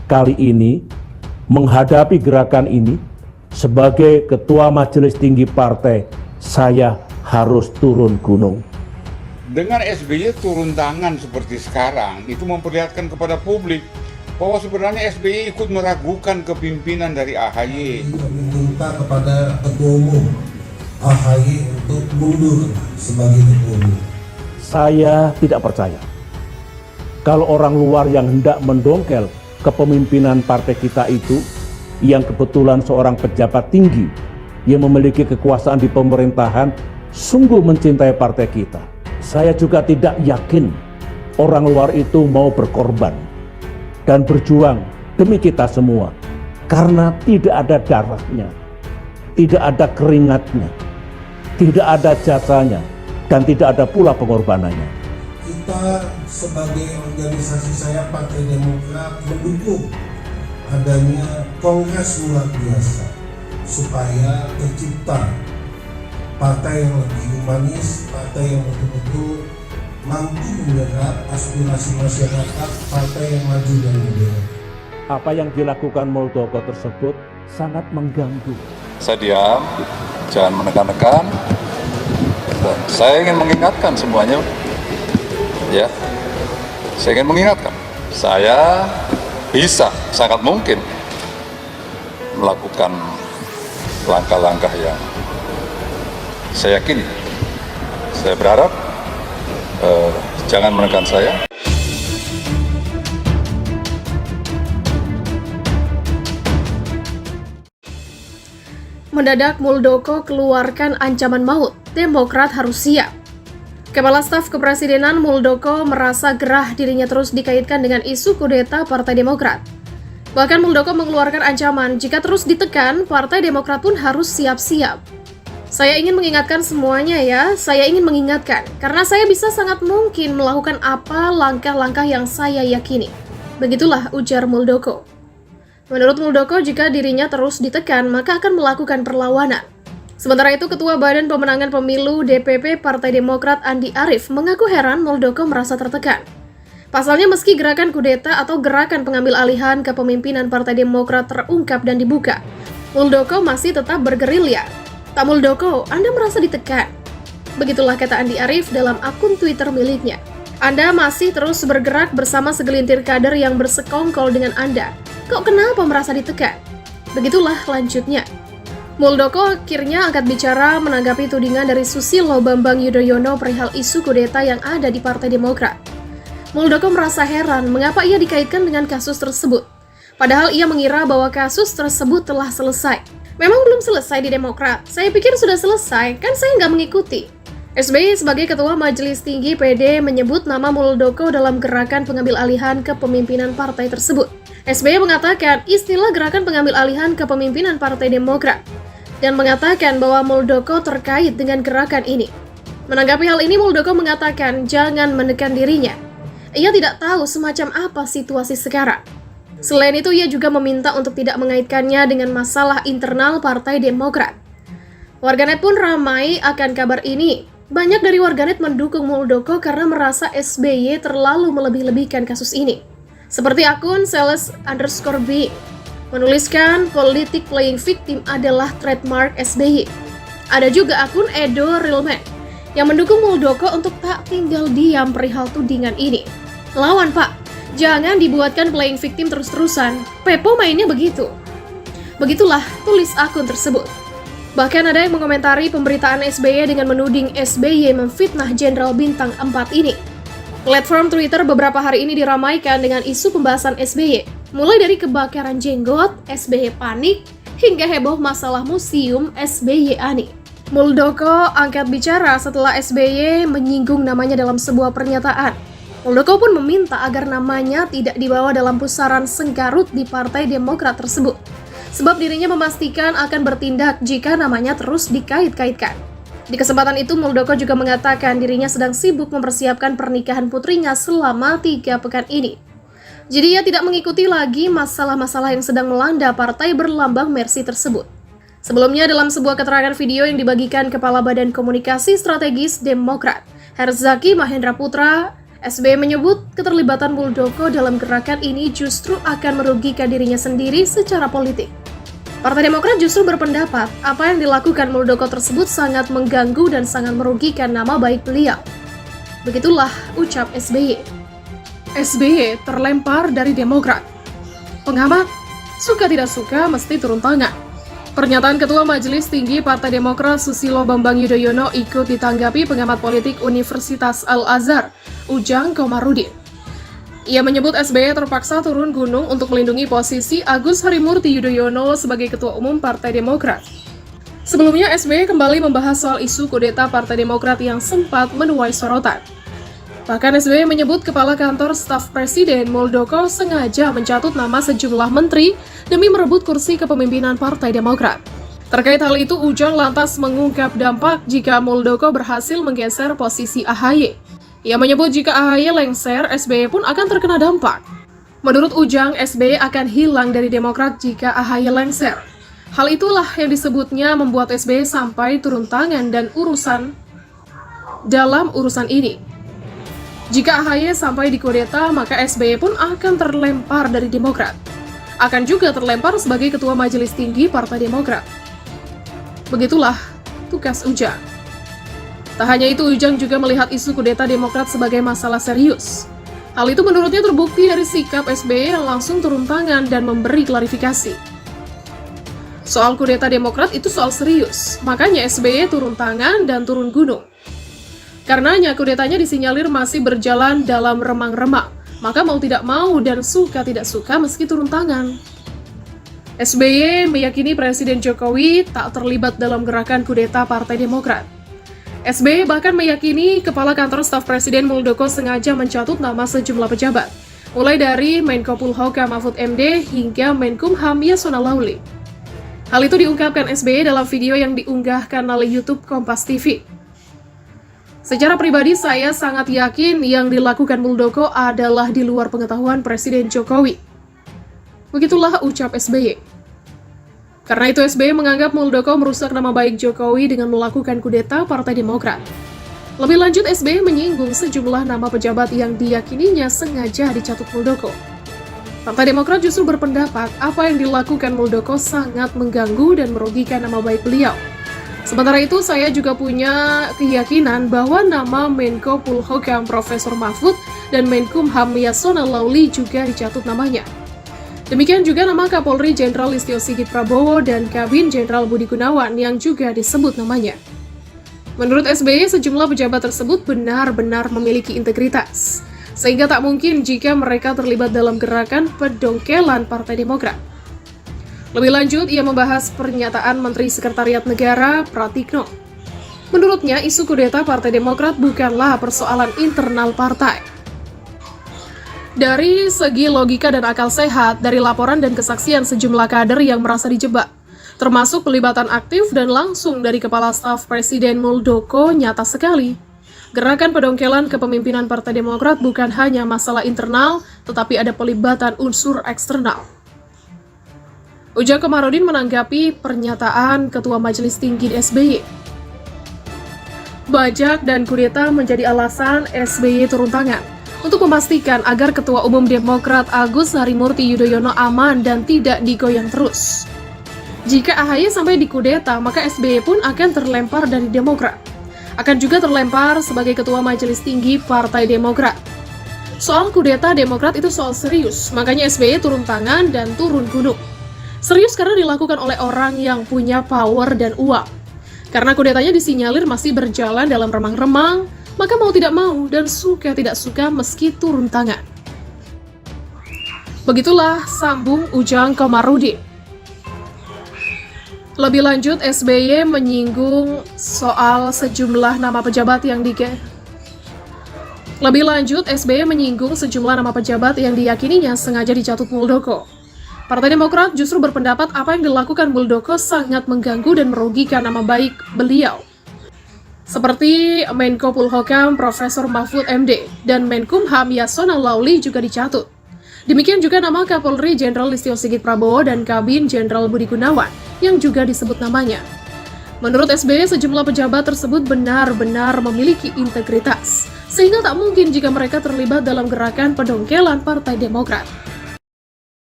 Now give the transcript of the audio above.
kali ini menghadapi gerakan ini sebagai Ketua Majelis Tinggi Partai, saya harus turun gunung. Dengan SBY turun tangan seperti sekarang, itu memperlihatkan kepada publik bahwa sebenarnya SBY ikut meragukan kepimpinan dari AHY. Meminta kepada Ketua Umum AHY untuk mundur sebagai Ketua Umum. Saya tidak percaya kalau orang luar yang hendak mendongkel kepemimpinan partai kita itu, yang kebetulan seorang pejabat tinggi yang memiliki kekuasaan di pemerintahan, sungguh mencintai partai kita. Saya juga tidak yakin orang luar itu mau berkorban dan berjuang demi kita semua, karena tidak ada darahnya, tidak ada keringatnya, tidak ada jasanya, dan tidak ada pula pengorbanannya. Kita sebagai organisasi saya Partai Demokrat mendukung adanya kongres luar biasa supaya tercipta partai yang lebih humanis, partai yang betul-betul mampu menggerak aspirasi masyarakat, partai yang maju dan modern. Apa yang dilakukan Muldoko tersebut sangat mengganggu. Saya diam, jangan menekan-nekan, dan saya ingin mengingatkan semuanya. Ya, saya ingin mengingatkan, saya bisa, sangat mungkin melakukan langkah-langkah yang saya yakini. Saya berharap jangan menekan saya. Mendadak Muldoko keluarkan ancaman maut, Demokrat harus siap. Kepala Staf Kepresidenan Muldoko merasa gerah dirinya terus dikaitkan dengan isu kudeta Partai Demokrat. Bahkan Muldoko mengeluarkan ancaman jika terus ditekan, Partai Demokrat pun harus siap-siap. Saya ingin mengingatkan semuanya ya, saya ingin mengingatkan, karena saya bisa sangat mungkin melakukan apa langkah-langkah yang saya yakini. Begitulah ujar Muldoko. Menurut Muldoko, jika dirinya terus ditekan, maka akan melakukan perlawanan. Sementara itu, Ketua Badan Pemenangan Pemilu DPP Partai Demokrat Andi Arief mengaku heran Muldoko merasa tertekan. Pasalnya meski gerakan kudeta atau gerakan pengambil alihan kepemimpinan Partai Demokrat terungkap dan dibuka, Muldoko masih tetap bergerilya. Tak Muldoko, Anda merasa ditekan. Begitulah kata Andi Arief dalam akun Twitter miliknya. Anda masih terus bergerak bersama segelintir kader yang bersekongkol dengan Anda. Kok kenapa merasa ditekan? Begitulah lanjutnya. Muldoko akhirnya angkat bicara menanggapi tudingan dari Susilo Bambang Yudhoyono perihal isu kudeta yang ada di Partai Demokrat. Muldoko merasa heran mengapa ia dikaitkan dengan kasus tersebut. Padahal ia mengira bahwa kasus tersebut telah selesai. Memang belum selesai di Demokrat. Saya pikir sudah selesai, kan saya nggak mengikuti. SBY sebagai Ketua Majelis Tinggi PD menyebut nama Muldoko dalam gerakan pengambil alihan kepemimpinan partai tersebut. SBY mengatakan istilah gerakan pengambil alihan kepemimpinan Partai Demokrat dan mengatakan bahwa Muldoko terkait dengan gerakan ini. Menanggapi hal ini, Muldoko mengatakan jangan menekan dirinya. Ia tidak tahu semacam apa situasi sekarang. Selain itu, ia juga meminta untuk tidak mengaitkannya dengan masalah internal Partai Demokrat. Warganet pun ramai akan kabar ini. Banyak dari warganet mendukung Muldoko karena merasa SBY terlalu melebih-lebihkan kasus ini. Seperti akun Sales_B menuliskan politik playing victim adalah trademark SBY. Ada juga akun Edo Realman yang mendukung Muldoko untuk tak tinggal diam perihal tudingan ini. Lawan Pak, jangan dibuatkan playing victim terus-terusan. Pepo mainnya begitu. Begitulah tulis akun tersebut. Bahkan ada yang mengomentari pemberitaan SBY dengan menuding SBY memfitnah Jenderal Bintang 4 ini. Platform Twitter beberapa hari ini diramaikan dengan isu pembahasan SBY. Mulai dari kebakaran jenggot, SBY panik, hingga heboh masalah museum SBY Ani. Muldoko angkat bicara setelah SBY menyinggung namanya dalam sebuah pernyataan. Muldoko pun meminta agar namanya tidak dibawa dalam pusaran sengkarut di Partai Demokrat tersebut. Sebab dirinya memastikan akan bertindak jika namanya terus dikait-kaitkan. Di kesempatan itu, Muldoko juga mengatakan dirinya sedang sibuk mempersiapkan pernikahan putrinya selama 3 pekan ini. Jadi ia tidak mengikuti lagi masalah-masalah yang sedang melanda partai berlambang Mercy tersebut. Sebelumnya dalam sebuah keterangan video yang dibagikan Kepala Badan Komunikasi Strategis Demokrat, Herzaki Mahendra Putra, SBY menyebut keterlibatan Muldoko dalam gerakan ini justru akan merugikan dirinya sendiri secara politik. Partai Demokrat justru berpendapat apa yang dilakukan Muldoko tersebut sangat mengganggu dan sangat merugikan nama baik beliau. Begitulah ucap SBY. SBY terlempar dari Demokrat. Pengamat, suka tidak suka mesti turun tangan. Pernyataan Ketua Majelis Tinggi Partai Demokrat Susilo Bambang Yudhoyono ikut ditanggapi pengamat politik Universitas Al-Azhar, Ujang Komarudin. Ia menyebut SBY terpaksa turun gunung untuk melindungi posisi Agus Harimurti Yudhoyono sebagai Ketua Umum Partai Demokrat. Sebelumnya, SBY kembali membahas soal isu kudeta Partai Demokrat yang sempat menuai sorotan. Bahkan SBY menyebut Kepala Kantor Staf Presiden Muldoko sengaja mencatut nama sejumlah menteri demi merebut kursi kepemimpinan Partai Demokrat. Terkait hal itu, Ujang lantas mengungkap dampak jika Muldoko berhasil menggeser posisi AHY. Ia menyebut jika AHY lengser, SBY pun akan terkena dampak. Menurut Ujang, SBY akan hilang dari Demokrat jika AHY lengser. Hal itulah yang disebutnya membuat SBY sampai turun tangan dan dalam urusan ini. Jika AHY sampai dikudeta, maka SBY pun akan terlempar dari Demokrat. Akan juga terlempar sebagai Ketua Majelis Tinggi Partai Demokrat. Begitulah tugas Ujang. Tak hanya itu, Ujang juga melihat isu kudeta Demokrat sebagai masalah serius. Hal itu menurutnya terbukti dari sikap SBY yang langsung turun tangan dan memberi klarifikasi. Soal kudeta Demokrat itu soal serius, makanya SBY turun tangan dan turun gunung. Karenanya kudetanya disinyalir masih berjalan dalam remang-remang, maka mau tidak mau dan suka tidak suka meski turun tangan. SBY meyakini Presiden Jokowi tak terlibat dalam gerakan kudeta Partai Demokrat. SBY bahkan meyakini Kepala Kantor Staf Presiden Muldoko sengaja mencatut nama sejumlah pejabat, mulai dari Menko Polhukam Mahfud MD hingga Menkumham Yasona Lauli. Hal itu diungkapkan SBY dalam video yang diunggah kanal YouTube Kompas TV. Secara pribadi, saya sangat yakin yang dilakukan Muldoko adalah di luar pengetahuan Presiden Jokowi. Begitulah ucap SBY. Karena itu SBY menganggap Muldoko merusak nama baik Jokowi dengan melakukan kudeta Partai Demokrat. Lebih lanjut, SBY menyinggung sejumlah nama pejabat yang diyakininya sengaja dicatut Muldoko. Partai Demokrat justru berpendapat apa yang dilakukan Muldoko sangat mengganggu dan merugikan nama baik beliau. Sementara itu, saya juga punya keyakinan bahwa nama Menko Polhukam Profesor Mahfud dan Menkumham Yasona Lauli juga dicatut namanya. Demikian juga nama Kapolri Jenderal Listio Sigit Prabowo dan Kabin Jenderal Budi Gunawan yang juga disebut namanya. Menurut SBY, sejumlah pejabat tersebut benar-benar memiliki integritas, sehingga tak mungkin jika mereka terlibat dalam gerakan pendongkelan Partai Demokrat. Lebih lanjut, ia membahas pernyataan Menteri Sekretariat Negara Pratikno. Menurutnya, isu kudeta Partai Demokrat bukanlah persoalan internal partai. Dari segi logika dan akal sehat, dari laporan dan kesaksian sejumlah kader yang merasa dijebak, termasuk pelibatan aktif dan langsung dari Kepala Staf Presiden Muldoko, nyata sekali. Gerakan pendongkelan kepemimpinan Partai Demokrat bukan hanya masalah internal, tetapi ada pelibatan unsur eksternal. Ujang Komarudin menanggapi pernyataan Ketua Majelis Tinggi SBY. Bajak dan kudeta menjadi alasan SBY turun tangan untuk memastikan agar Ketua Umum Demokrat Agus Harimurti Yudhoyono aman dan tidak digoyang terus. Jika AHY sampai dikudeta, maka SBY pun akan terlempar dari Demokrat. Akan juga terlempar sebagai Ketua Majelis Tinggi Partai Demokrat. Soal kudeta Demokrat itu soal serius, makanya SBY turun tangan dan turun gunung. Serius karena dilakukan oleh orang yang punya power dan uang. Karena kudetanya disinyalir masih berjalan dalam remang-remang, maka mau tidak mau dan suka tidak suka meski turun tangan. Begitulah sambung Ujang Komarudin. Lebih lanjut, SBY menyinggung soal sejumlah nama pejabat yang diyakininya sengaja dicatut Muldoko. Partai Demokrat justru berpendapat apa yang dilakukan Muldoko sangat mengganggu dan merugikan nama baik beliau. Seperti Menko Polhukam Profesor Mahfud MD dan Menkumham Yasona Lauli juga dicatut. Demikian juga nama Kapolri Jenderal Listio Sigit Prabowo dan Kabin Jenderal Budi Gunawan yang juga disebut namanya. Menurut SBY, sejumlah pejabat tersebut benar-benar memiliki integritas, sehingga tak mungkin jika mereka terlibat dalam gerakan pendongkelan Partai Demokrat.